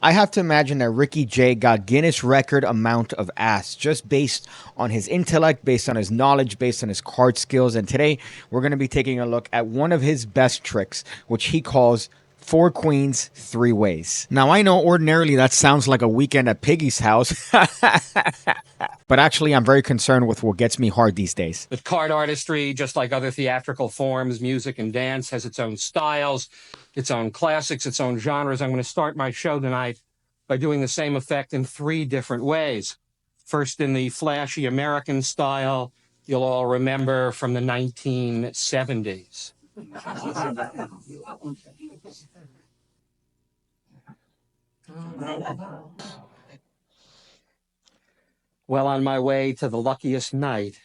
I have to imagine that Ricky Jay got Guinness record amount of ass just based on his intellect, based on his knowledge, based on his card skills. And today we're going to be taking a look at one of his best tricks, which he calls 4 queens, 3 ways. Now, I know ordinarily that sounds like a weekend at Piggy's house, but actually I'm very concerned with what gets me hard these days. But card artistry, just like other theatrical forms, music and dance, has its own styles, its own classics, its own genres. I'm going to start my show tonight by doing the same effect in 3 different ways. First, in the flashy American style, you'll all remember from the 1970s. Well, on my way to the luckiest night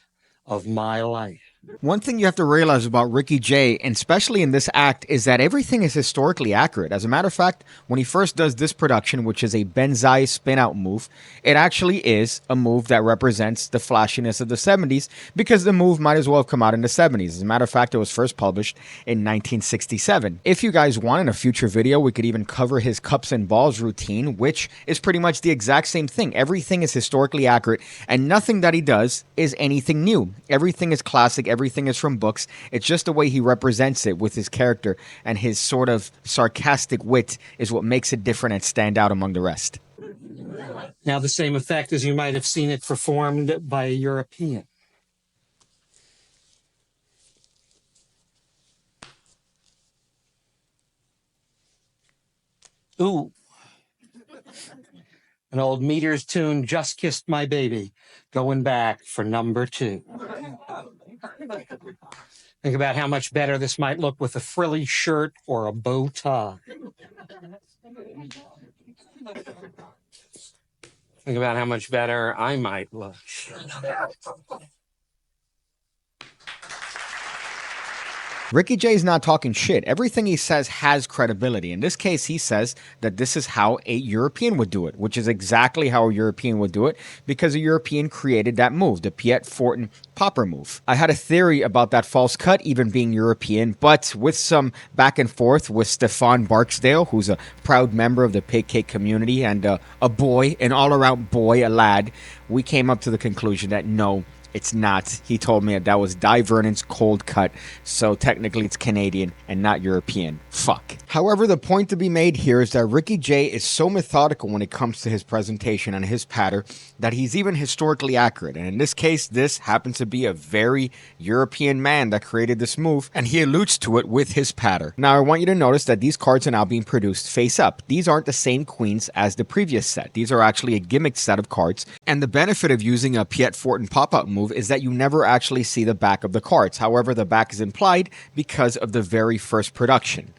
of my life. One thing you have to realize about Ricky Jay, and especially in this act, is that everything is historically accurate. As a matter of fact, when he first does this production, which is a Benzai spin-out move, it actually is a move that represents the flashiness of the 70s, because the move might as well have come out in the 70s. As a matter of fact, it was first published in 1967. If you guys want, in a future video, we could even cover his cups and balls routine, which is pretty much the exact same thing. Everything is historically accurate, and nothing that he does is anything new. Everything is classic. Everything is from books. It's just the way he represents it with his character, and his sort of sarcastic wit is what makes it different and stand out among the rest. Now, the same effect as you might have seen it performed by a European. Ooh. An old Meters tune, Just Kissed My Baby, going back for number 2. Think about how much better this might look with a frilly shirt or a bow tie. Think about how much better I might look. Ricky Jay is not talking shit. Everything he says has credibility. In this case, he says that this is how a European would do it, which is exactly how a European would do it, because a European created that move, the Piet Fortin popper move. I had a theory about that false cut even being European, but with some back and forth with Stefan Barksdale, who's a proud member of the PigCake community and a boy, an all-around boy, a lad, we came up to the conclusion that no, it's not. He told me that was Di Vernon's cold cut, so technically it's Canadian and not European. Fuck. However, the point to be made here is that Ricky Jay is so methodical when it comes to his presentation and his patter that he's even historically accurate. And in this case, this happens to be a very European man that created this move, and he alludes to it with his patter. Now, I want you to notice that these cards are now being produced face up. These aren't the same queens as the previous set. These are actually a gimmicked set of cards, and the benefit of using a Piet Fortin pop-up move is that you never actually see the back of the cards. However, the back is implied because of the very first production.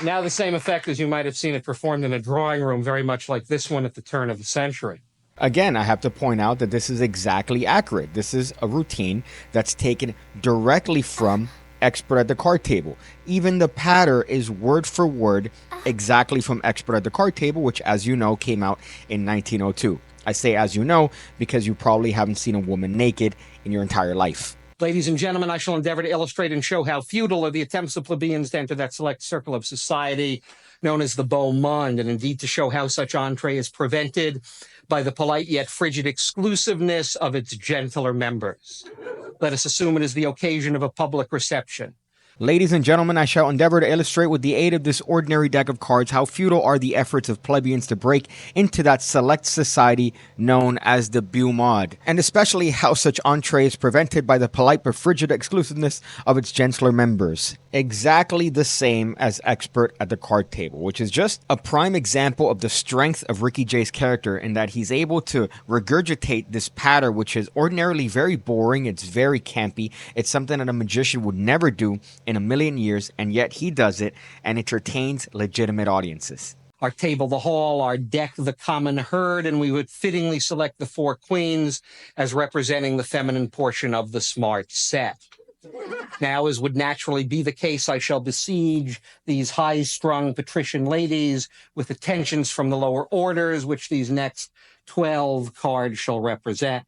Now the same effect as you might have seen it performed in a drawing room, very much like this one at the turn of the century. Again, I have to point out that this is exactly accurate. This is a routine that's taken directly from Expert at the Card Table. Even the patter is word for word exactly from Expert at the Card Table, which, as you know, came out in 1902. I say as you know because you probably haven't seen a woman naked in your entire life. Ladies and gentlemen, I shall endeavor to illustrate and show how futile are the attempts of plebeians to enter that select circle of society known as the beau monde, and indeed to show how such entree is prevented by the polite yet frigid exclusiveness of its gentler members. Let us assume it is the occasion of a public reception. Ladies and gentlemen, I shall endeavor to illustrate with the aid of this ordinary deck of cards how futile are the efforts of plebeians to break into that select society known as the beau monde, and especially how such entree is prevented by the polite but frigid exclusiveness of its gentler members. Exactly the same as Expert at the Card Table, which is just a prime example of the strength of Ricky Jay's character in that he's able to regurgitate this patter, which is ordinarily very boring, it's very campy, it's something that a magician would never do in a million years, and yet he does it and entertains legitimate audiences. Our table the hall, our deck the common herd, and we would fittingly select the 4 queens as representing the feminine portion of the smart set. Now, as would naturally be the case, I shall besiege these high-strung patrician ladies with attentions from the lower orders, which these next 12 cards shall represent.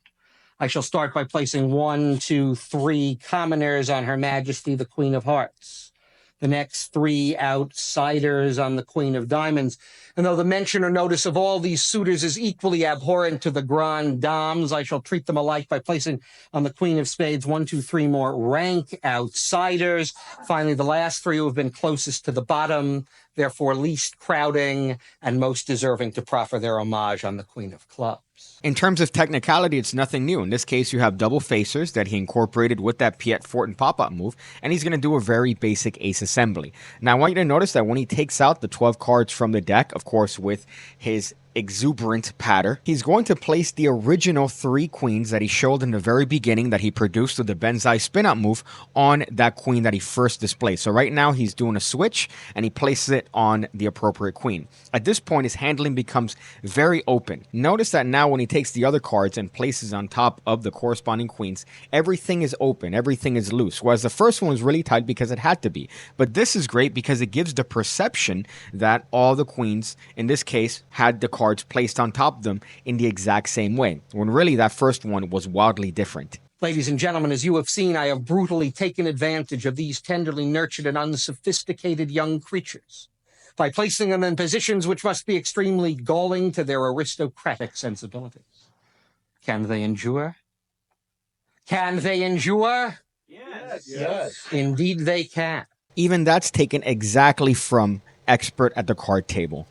I shall start by placing 1, 2, 3 commoners on Her Majesty, the Queen of Hearts. the next three outsiders on the Queen of Diamonds. And though the mention or notice of all these suitors is equally abhorrent to the Grand Dames, I shall treat them alike by placing on the Queen of Spades 1, 2, 3 more rank outsiders. Finally, the last three who have been closest to the bottom, therefore least crowding and most deserving to proffer their homage on the Queen of Clubs. In terms of technicality, it's nothing new. In this case, you have double facers that he incorporated with that Piet Fortin pop-up move, and he's going to do a very basic ace assembly. Now, I want you to notice that when he takes out the 12 cards from the deck, of course, with his exuberant patter, he's going to place the original 3 queens that he showed in the very beginning that he produced with the Banzai spin-out move on that queen that he first displayed. So right now he's doing a switch and he places it on the appropriate queen. At this point, his handling becomes very open. Notice that now when he takes the other cards and places on top of the corresponding queens, everything is open, everything is loose, whereas the first one was really tight because it had to be. But this is great because it gives the perception that all the queens, in this case, had the cards placed on top of them in the exact same way, when really that first one was wildly different. Ladies and gentlemen, as you have seen, I have brutally taken advantage of these tenderly nurtured and unsophisticated young creatures by placing them in positions which must be extremely galling to their aristocratic sensibilities. Can they endure? Can they endure? Yes. Indeed they can. Even that's taken exactly from expert at the card table.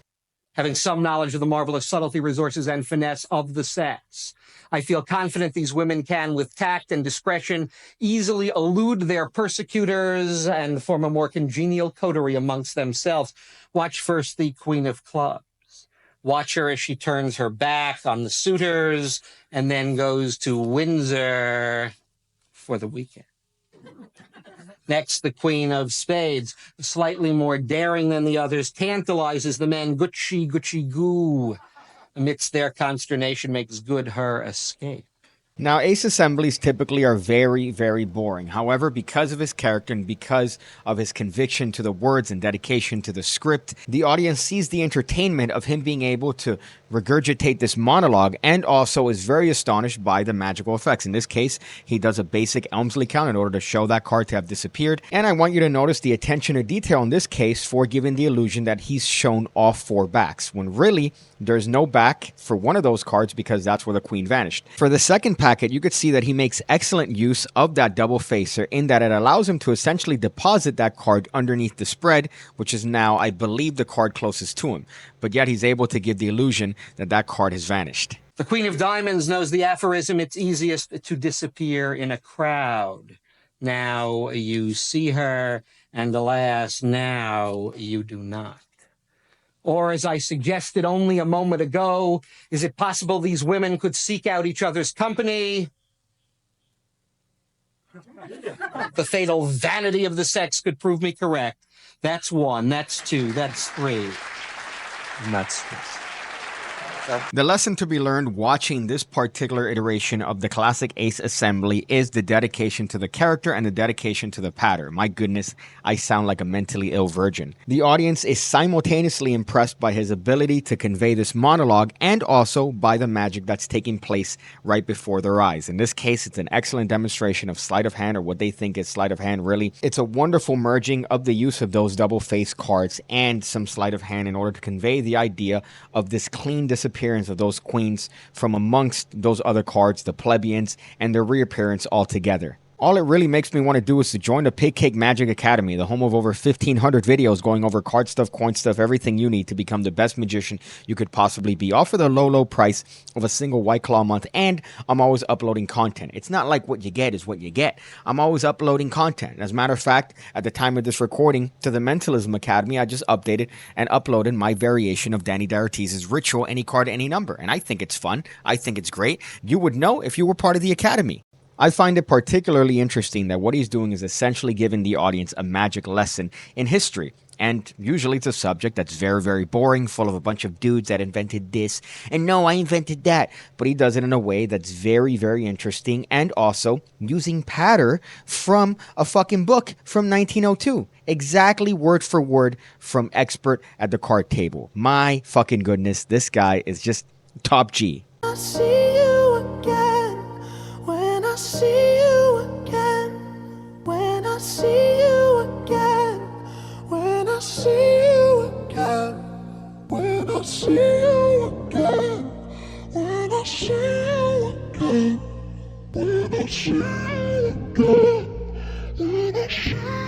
Having some knowledge of the marvelous subtlety, resources, and finesse of the sets, I feel confident these women can, with tact and discretion, easily elude their persecutors and form a more congenial coterie amongst themselves. Watch first the Queen of Clubs. Watch her as she turns her back on the suitors and then goes to Windsor for the weekend. Next, the Queen of Spades, slightly more daring than the others, tantalizes the men, Gucci, Gucci, goo. Amidst their consternation, makes good her escape. Now, ace assemblies typically are very, very boring. However, because of his character and because of his conviction to the words and dedication to the script, the audience sees the entertainment of him being able to regurgitate this monologue and also is very astonished by the magical effects. In this case, he does a basic Elmsley count in order to show that card to have disappeared. And I want you to notice the attention to detail in this case for giving the illusion that he's shown all 4 backs, when really there's no back for one of those cards because that's where the queen vanished. For the second packet, you could see that he makes excellent use of that double facer in that it allows him to essentially deposit that card underneath the spread, which is now, I believe, the card closest to him. But yet he's able to give the illusion that that card has vanished. The Queen of Diamonds knows the aphorism, it's easiest to disappear in a crowd. Now you see her, and alas, now you do not. Or, as I suggested only a moment ago, is it possible these women could seek out each other's company? The fatal vanity of the sex could prove me correct. That's 1, that's 2, that's 3. And that's this. The lesson to be learned watching this particular iteration of the classic ace assembly is the dedication to the character and the dedication to the pattern. My goodness, I sound like a mentally ill virgin. The audience is simultaneously impressed by his ability to convey this monologue and also by the magic that's taking place right before their eyes. In this case, it's an excellent demonstration of sleight of hand, or what they think is sleight of hand, really. It's a wonderful merging of the use of those double face cards and some sleight of hand in order to convey the idea of this clean disappearance of those queens from amongst those other cards, the plebeians, and their reappearance altogether. All it really makes me want to do is to join the PigCake Magic Academy, the home of over 1,500 videos going over card stuff, coin stuff, everything you need to become the best magician you could possibly be, all for the low, low price of a single White Claw a month, and I'm always uploading content. It's not like what you get is what you get. I'm always uploading content. As a matter of fact, at the time of this recording, to the Mentalism Academy, I just updated and uploaded my variation of Danny D'Artiz's Ritual, Any Card, Any Number, and I think it's fun. I think it's great. You would know if you were part of the Academy. I find it particularly interesting that what he's doing is essentially giving the audience a magic lesson in history. And usually it's a subject that's very, very boring, full of a bunch of dudes that invented this, and no, I invented that. But he does it in a way that's very, very interesting, and also using patter from a fucking book from 1902. Exactly word for word from expert at the card table. My fucking goodness, this guy is just top G. I see you again. When I see you again, when I see you again, I see you again, when I see you again, when I see you again, when I see you again, when I see you again.